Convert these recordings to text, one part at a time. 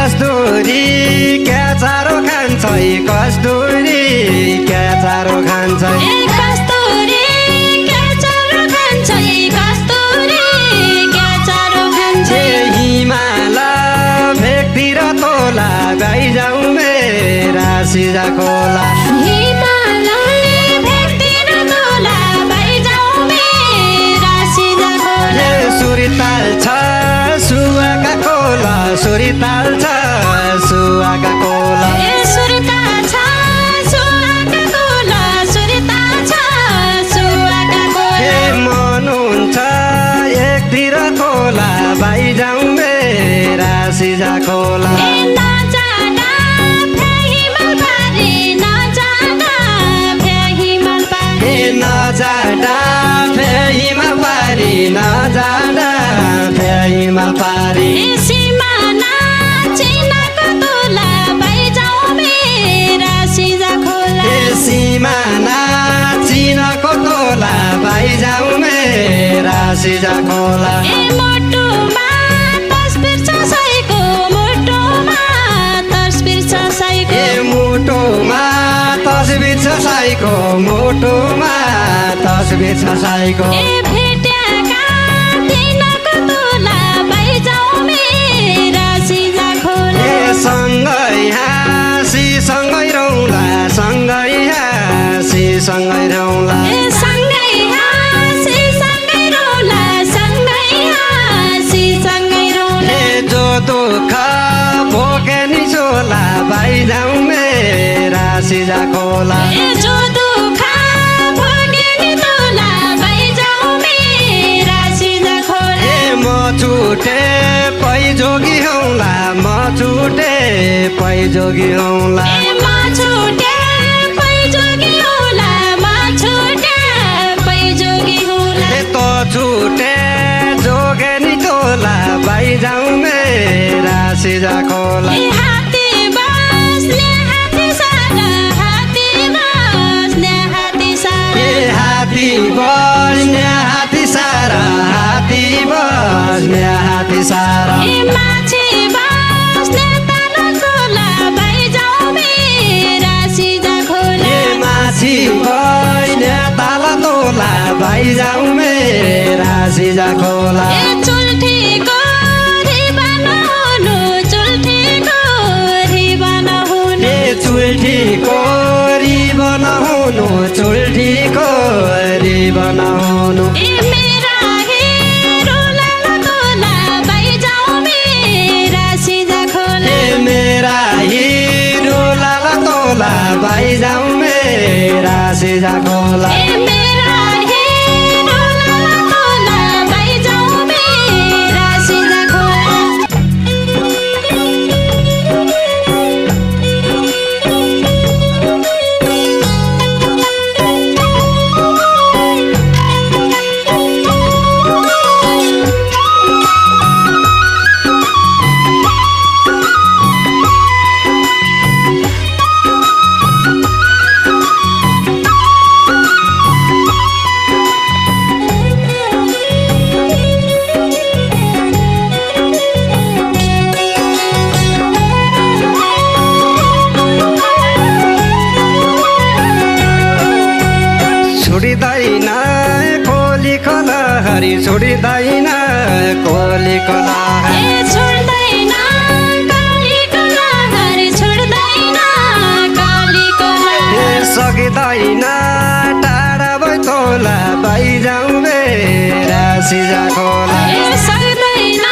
कस्तुरी क्या चारो खान्छ कस्तुरी क्या चारो खान्छ कस्तुरी क्या चारो खान्छ कस्तुरी क्या चारो खान्छ हिमाल भेकतिर तोला गइजाउँ मेरा सिजा खोला सुरिताल छ सुवाका कोला सुरिताल छ सुवाका कोला सुरिताल छ सुवाका कोला सुरिताल छ सुवाका कोला मन हुन्छ एकतिर खोला बाइजाउँ मेरा सिजा खोला नजाडा हिमाल पारी नजाडा हिमाल पारी नजाडा हिमाल पारी नजाडा हिमाल पारी सिमाना चिनाको तोला बाइजाउँ मेरा सिजा खोला सिमाना चिनाको तोला बाइजाउँ मेरा सिजा खोला मोटोमा तस्बिर छ साईको मोटोमा तस्बिर छ साईको मुटुमा तस्बिर छ साईको मुटुमा तस्बिर छ साईको भेट्याका दिनको तोला बाइजाउँ मेरा सिजा खोला सँगै हाँसी सँगै रौला सँगै हाँसी सँगै रौला सँगै हाँसी सँगै रौला सँगै हाँसी सँगै रौला जो दुःख भोगे नि झोला बाइजाउँ मेरा सिजा खोला जो दुःख भोगे नि तोला बाइजाउँ मेरा सिजा खोला म छुटे पैजोगी हौला म छुटे पैजोगी हौला म छुटे पैजोगी होला म छुटे पैजोगी होला तो छुटे जोगे नि तोला बाइजाउँ मेरा सिजा खोला हात्ती बस्ने हात्ती सारा हात्ती बस्ने हात्ती सारा हात्ती बस्ने हात्ती सारा हात्ती बस्ने हात्ती सारा माछी बस्ने तानो खोला बाइजाउँ मेरा सिजा खोला माछी बस्ने ताला तोला बाइजाउँ मेरा सिजा खोला चुल्ठीको रिबा नहुनु चुल्ठीको रिबा नहुनु चुल्ठीको रिबा नहुनु चुल्ठीको रिबा नहुनु मेरा हेरो लाला तोला बाइजाउँ मेरा सिजा खोला मेरा हिरो लाला तोला बाइजाउँ मेरा सिजा खोला मेरा हेरो लाला तोला बाइजाउँ मेरा सिजा खोला छोडिँदैन कोली कलहरी छोडिँदैन कोली कलहरी छोड्दैन कालीको लहर छोड्दैन कालीको लहर सकिँदैन टाढा बैतोला बाइजाउँ मेरा सिजा खोला सक्दैन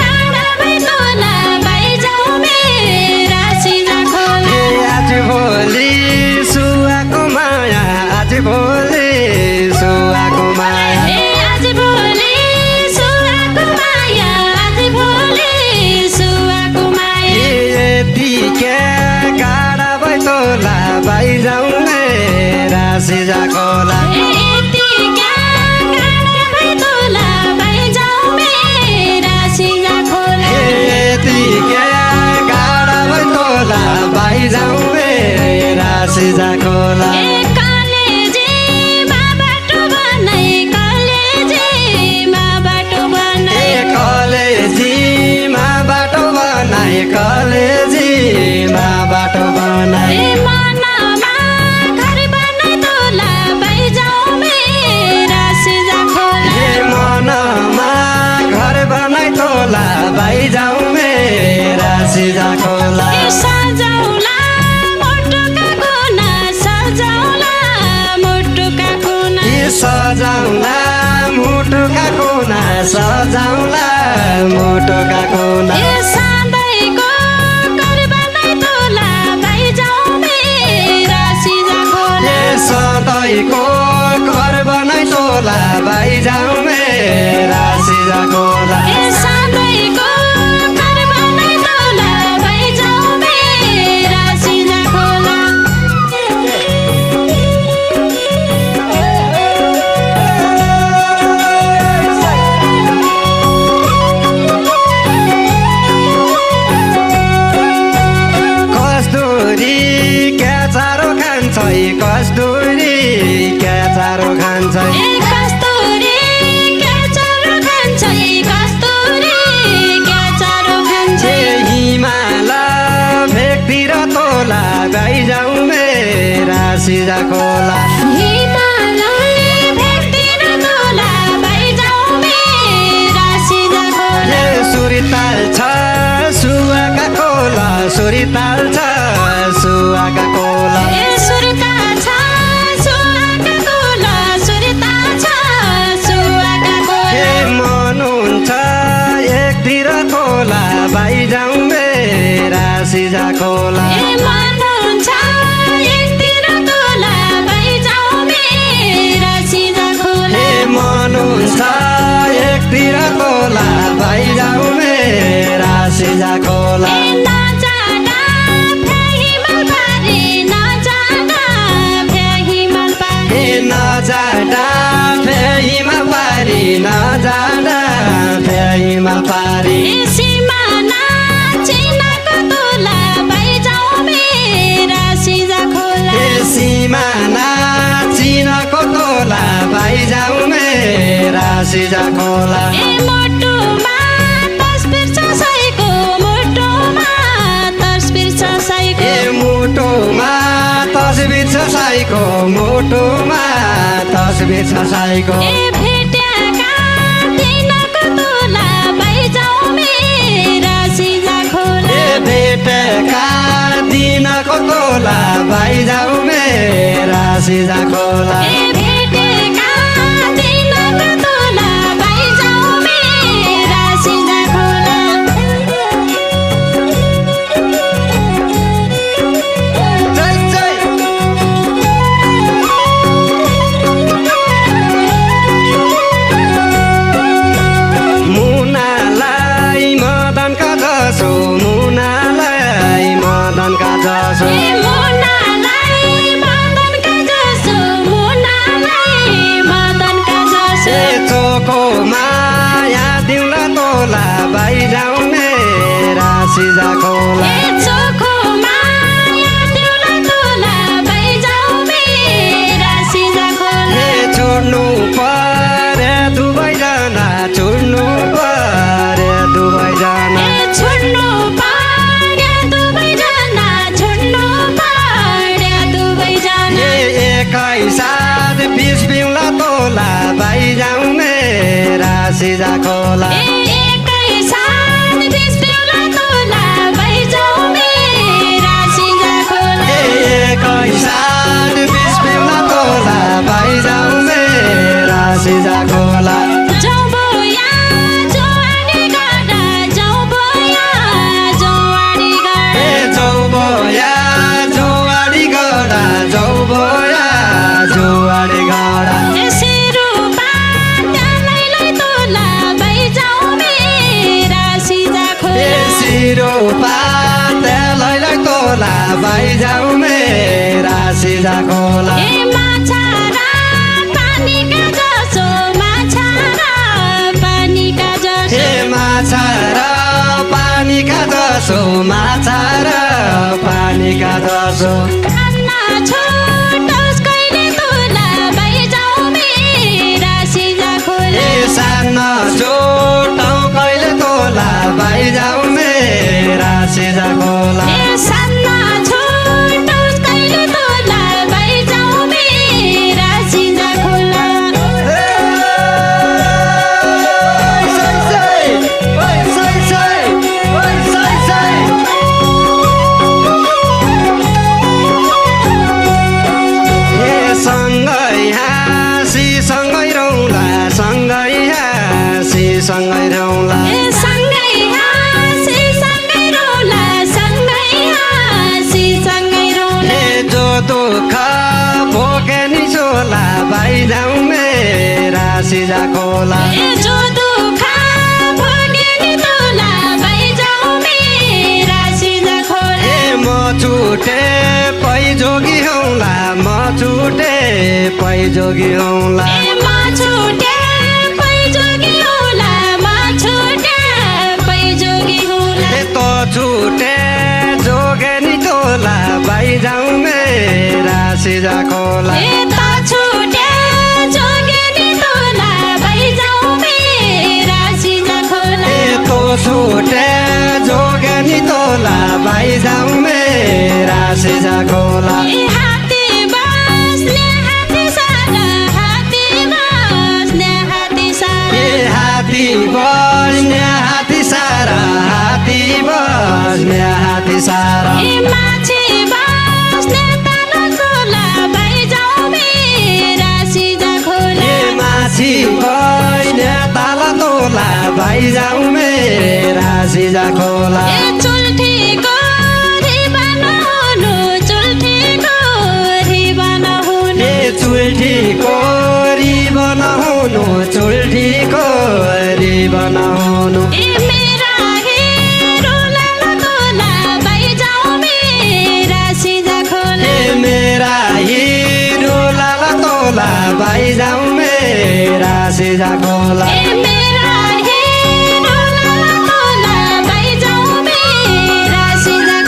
टाढा बैतोला बाइजाउँ मेरा सिजा खोला आज भोलि सुवाको माया आज भोलि सुवाको माया आज भोलि सुवाको माया आज भोलि सुवाको माया यतिकै गाडा बैतोला बाइजाउँ मेरा सिजा खोला यतिका गाडा बैतोला बाइजाउँ मेरा सिजा खोला यतिकै गाडा बैतोला बाइजाउँ मेरा सिजा खोला कलेजीमा बाटो बनाई कलेजीमा बाटो बनाई कलेजीमा बाटो बनाई ए मनमा घर बनाई तोला बैजाऊ मेरा सिजा खोला ए मनमा घर बनाई तोला बाइजाऊ मेरा सिजा खोला ए सजाउला मुटुका कुना सजाउला मुटुका कुना ए सजाउला मुटुका कुना सजाउला मुटुका कुना ए सधैँको घर बनाई तोला बैजाऊ मेरा सिजा खोला ए सधैँको घर बनाई तोला बाइजाऊ मेरा सिजा खोला ए सधैँको घर बनाई तोला बैजाऊ मेरा सिजा खोला कस्तुरी क्या चारो खान्छ कस्तुरी क्या चारो खान्छ ए कस्तुरी क्या चारो खान्छ कस्तुरी क्या चारो खान्छ ए हिमाल भेकतिर तोला बाइजाऊ मेरा सिजा खोला हिमालय भेकतिर तोला बैजाऊ मेरा सिजा खोला ए सुरिताल छ सुवाका खोला सुरिताल छ सुवाका खोला ए सुरता छ सुहाका खोला सुरता छ सुहाका खोला ए मन हुन्छ एकतिर खोला बाइजाऊ मेरा सिजा खोला ए मन हुन्छ एकतिर तोला बैजाऊ मेरा सिजा खोला ए मन हुन्छ एकतिर खोला बाइजाऊ मेरा सिजा खोला ए नजाडा फ्याहिमल पारी नजाडा फ्याहिमल पारी ए नजाडा फेहिमा पारी नजाडा फेहिमा पारी ए सिमाना चिनाको तोला बैजाऊ मेरा सिजा खोला ए सिमाना चिनको तोला बाइजाऊ मेरा सिजा खोला ए मोटुमा तस्बिर छ साईको मोटुमा तस्बिर छ साईको ए मुटुमा तस्बिर छ साईको मुटुमा तस्बिर छ साईको ए भेट्याका दिनको तोला बैजाऊ मेरा सिजा खोला ए भेटका दिनको तोला बाइजाऊ मेरा सिजा खोला ए भेटेका दिनको तोला बैजाऊ मेरा सिजा खोला जय जय मुनालाई मदनका जसो मुनालाई मदनका जसो ए मुनालाई मदनका जसो मुनालाई मदनका जसो ए चोको माया दिउला तोला बाइजाऊ मेरा सिजा खोला ए चोखो माया दिउला तोला बैजाऊ मेरा सिजा खोला ए छोड्नु परे दुवैजना छोड्नु परे दुवैजना ए छोड्नु पर्यो दुवैजना छोड्नु पर्यो दुवैजना ए एकै साथ बिस बिउला तोला बाइजाऊ मेरा सिजा खोला ए एकै साथ बिस बेला तोला बैजाऊ मेरा सिजा खोला ए एकै साथ बिस बिउला तोला बाइजाऊ मेरा सिजा खोला जाऊ बोया जोवाडी गाडा जाऊ बोया जोवाडी गाडा ए चौबोया जोवाडी गडा चौबोया जोवाडी गडा ए सिरुपा त्यालैलाई तोला बैजाऊ मेरा सिजा ए खोला सिरो पातलाई तोला बाइजाऊ मेरा सिजा खोला ए माछारा पानीका जसो माछारा पानीका जसो ए माछा र पानीका जसो माछा र पानीका जसो अन्ना छोटोस कहिले तोला बैजाऊ मेरा सिजा खोला ए सानो छोटो कहिले तोला बाइजाऊ मेरा सिजा पैजोगी औला ए म छुटे पैजोगी होला म छुटे पैजोगी होला ए तो छुटे जोगनी तोला भाइ जाउँ मेरा सिजा खोला ए त छुटे जोगनी तोला भाइ जाउँ मेरा सिजा खोला ए तो छुटे जोगनी तोला भाइ जाउँ मेरा सिजा खोला ए हात्ती बस्ने हात्ती सारा हात्ती बस्ने हात्ती सारा ए हात्ती बस्ने हात्ती सारा हात्ती बस्ने हात्ती सारा ए माछी बस्ने तल खोला भाइ जाउँ मेरा सिजा खोला ए माछी बस्ने ताल तोला भाइ जाउँ मेरा सिजा खोला ए चुल्ठीको रिबन हुनु चुल्ठीको रिबन हुनु ए चुल्ठीको रिबन हुनु चुल्ठीको रिबन हुनु ए मेरा हिरो लाला तोला भाइ जाउँ मेरा सिजा खोला ए मेरा हिरो लाला तोला भाइ जाउँ मेरा सिजा खोला ए मेरा हिरो लाला तोला भाइ जाउँ मेरा सिजा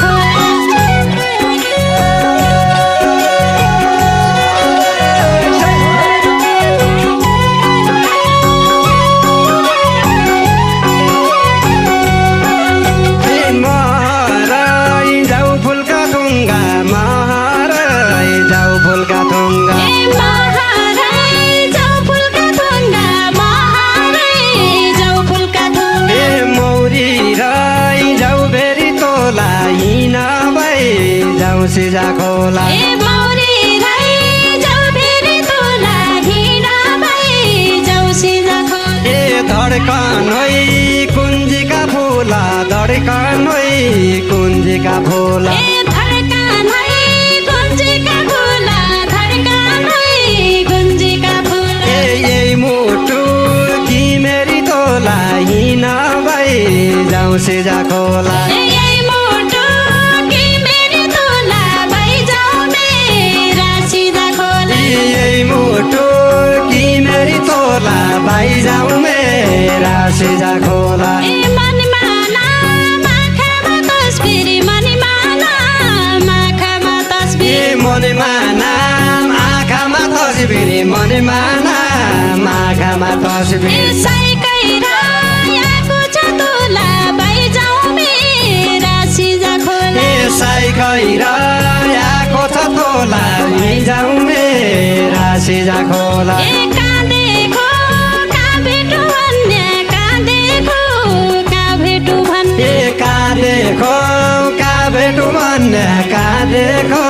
ए महरै जाऊ फुलका थुङ्गा महरै जाऊ फुलका थुङ्गा ए महाराई जाऊ फुलका थुङ्गा महाराई जाऊ फुलका थुङ्गा ए मौरी रै जाऊ भेरी तोला हिँड भई जाऊ सिजा खोला ए मौरी राई जाऊ फेरि तोला हिँड भई जाऊ सिजा खोला ए धड्कन होइ कुञ्जिका फुला धड्कन होइ कुञ्जिका फुला ए धड्कन है गुन्जीका फुला धड्कन है गुन्जीका फुला ए यही मुटु तिमेरी तोला हिँड भई जाऊ सिजा खोला ए यही मुटु कि मेरी तोला भई जाऊ मेरा सिधा खोला यही मुटु तिमेरी तोला भाइ जाउँ मेरा सिजा खोला ए मनमा माखामा तस्बिर मनमा माखामा तस्बिर ए मनमा नाम आँखामा तस्बिर मनमा नाम आँखामा तस्बिर ए साइकै रायाको छ तोला भई जाउँ मेरा सिजा खोला ए साइकै आएको छ तोला जाउँ मेरा सिजा खोला ए काँदेको कहाँ भेटु भन्ने काँदेको कहाँ भेटु भन्ने ए काँदेको कहाँ भेटौँ भन्ने काँदेको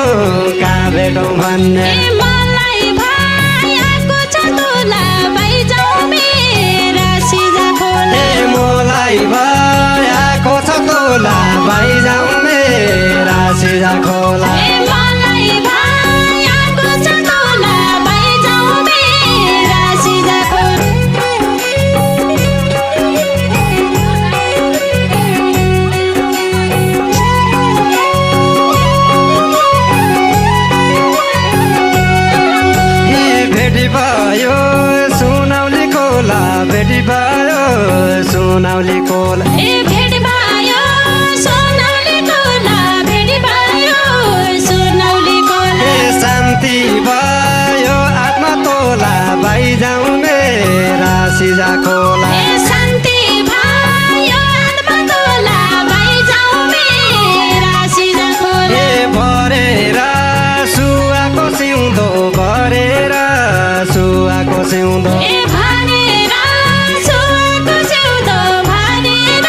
कहाँ भेटौँ भन्ने ए मलाई भायाको छ तोला भई जाउँ मेरा सिजा खोला ए मलाई भयाको छ तोला भाइ जाउँ मेरा सिजा खोला ए मलाई भायाको छ तोला भई जाउँ मेरा सिजा ए भेटी भयो सुनौली खोला भेटी भयो सुनौली खोला ए भेट भयो सोनाउली कोला भेट भयो सोनाउली कोला ए शान्ति भयो आत्मा तोला भाइ जाउँ मेरा सिजा खोला ए शान्ति भयो आत्मा तोला भई जाउँ मेरा सिजा खोला ए भरेर सुवाको सिउँदो भरेर सुवाको सिउँदो ए भनेर सुवाको सिउँदो भनेर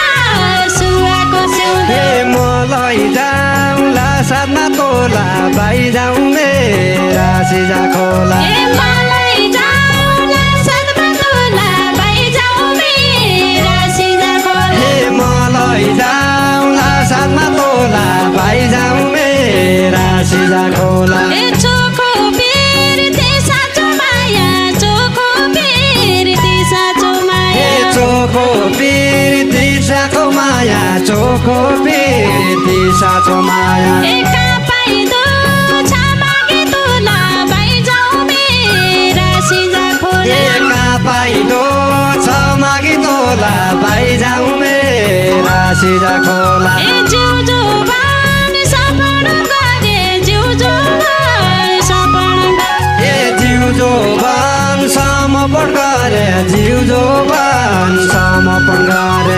सुवाको सिउँदो ए मलाई जाउँला साथमा तोला भाइ जाउँ मेरा सिजा खोला ए मलाई जाउँला साथमा तोला भई जाउँ मेरा सिजा खोला ए मलाई जाउँला साथमा तोला भाइ जाउँ मेरा सिजा खोला ए चोखो बिर्ती साँचो माया चोखो बिर्ती साँचो माया ए चोखो बिर्ती साँचो माया चोखो बिर्ती साँचो माया ए कापाइदो छामागे तोला भई जाउँ राशिजा खोला ए जिउ जोबान समर्पण गरे जिउ जोबान समर्पण ए जिउ जोबान समर्पण गरे जिउ जोबान समर्पण गरे